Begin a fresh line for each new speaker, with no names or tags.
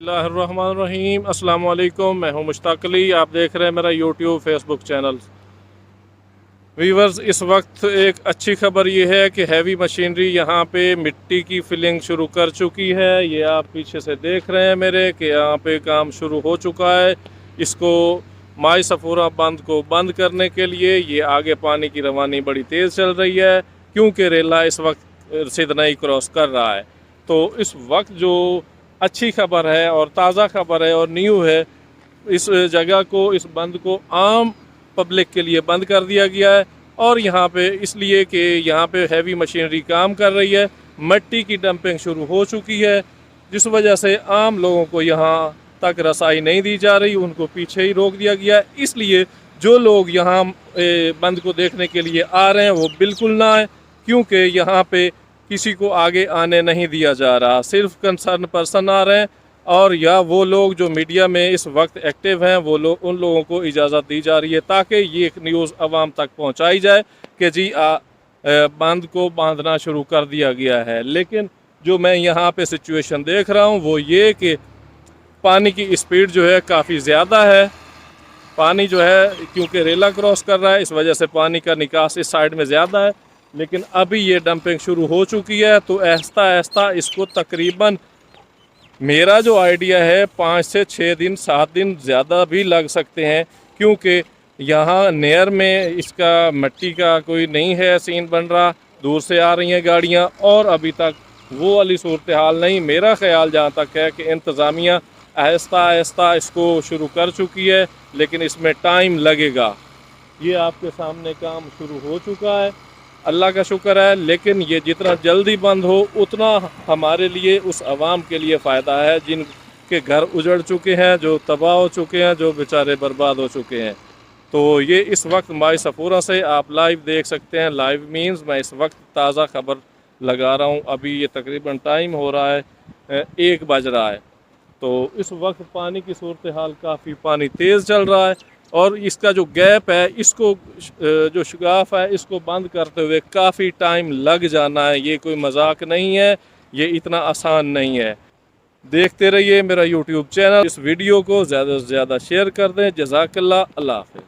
बिस्मिल्लाहिर्रहमानिर्रहीम। अस्सलाम वालेकुम, मैं हूं मुश्ताक अली। आप देख रहे हैं मेरा यूट्यूब फेसबुक चैनल। वीवर्स, इस वक्त एक अच्छी खबर ये है कि हैवी मशीनरी यहाँ पे मिट्टी की फिलिंग शुरू कर चुकी है। ये आप पीछे से देख रहे हैं मेरे कि यहाँ पे काम शुरू हो चुका है। इसको माई सफूरा बंद को बंद करने के लिए ये आगे पानी की रवानी बड़ी तेज़ चल रही है, क्योंकि रेला इस वक्त सिदनई क्रॉस कर रहा है। तो इस वक्त जो अच्छी खबर है और ताज़ा खबर है और न्यू है, इस जगह को, इस बंद को आम पब्लिक के लिए बंद कर दिया गया है। और यहाँ पे इसलिए कि यहाँ पे हैवी मशीनरी काम कर रही है, मिट्टी की डंपिंग शुरू हो चुकी है, जिस वजह से आम लोगों को यहाँ तक रसाई नहीं दी जा रही, उनको पीछे ही रोक दिया गया है। इसलिए जो लोग यहाँ बंद को देखने के लिए आ रहे हैं वो बिल्कुल ना आए, क्योंकि यहाँ पे किसी को आगे आने नहीं दिया जा रहा, सिर्फ कंसर्न पर्सन आ रहे हैं। और या वो लोग जो मीडिया में इस वक्त एक्टिव हैं, वो लोग, उन लोगों को इजाज़त दी जा रही है ताकि ये न्यूज़ आवाम तक पहुंचाई जाए कि जी बंद को बांधना शुरू कर दिया गया है। लेकिन जो मैं यहाँ पे सिचुएशन देख रहा हूँ वो ये कि पानी की स्पीड जो है काफ़ी ज़्यादा है। पानी जो है, क्योंकि रेला क्रॉस कर रहा है, इस वजह से पानी का निकास इस साइड में ज़्यादा है। लेकिन अभी ये डंपिंग शुरू हो चुकी है, तो आहिस्ता आहिस्ता इसको तकरीबन, मेरा जो आइडिया है, 5 से 6 दिन, 7 दिन ज़्यादा भी लग सकते हैं, क्योंकि यहाँ नेयर में इसका मिट्टी का कोई नहीं है सीन बन रहा, दूर से आ रही हैं गाड़ियाँ और अभी तक वो वाली सूरत हाल नहीं। मेरा ख्याल जहाँ तक है कि इंतज़ामिया आहिस्ता आहिस्ता इसको शुरू कर चुकी है, लेकिन इसमें टाइम लगेगा। ये आपके सामने काम शुरू हो चुका है, अल्लाह का शुक्र है। लेकिन ये जितना जल्दी बंद हो उतना हमारे लिए, उस आवाम के लिए फ़ायदा है जिनके घर उजड़ चुके हैं, जो तबाह हो चुके हैं, जो बेचारे बर्बाद हो चुके हैं। तो ये इस वक्त माई सफूरा से आप लाइव देख सकते हैं। लाइव मीन्स मैं इस वक्त ताज़ा खबर लगा रहा हूँ। अभी ये तकरीबन टाइम हो रहा है 1 बज रहा है। तो इस वक्त पानी की सूरत हाल, काफ़ी पानी तेज़ चल रहा है और इसका जो गैप है, इसको जो शगाफ है, इसको बंद करते हुए काफ़ी टाइम लग जाना है। ये कोई मजाक नहीं है, ये इतना आसान नहीं है। देखते रहिए मेरा यूट्यूब चैनल। इस वीडियो को ज़्यादा से ज़्यादा शेयर कर दें। जज़ाकल्लाह, अल्लाह हाफ़िज़।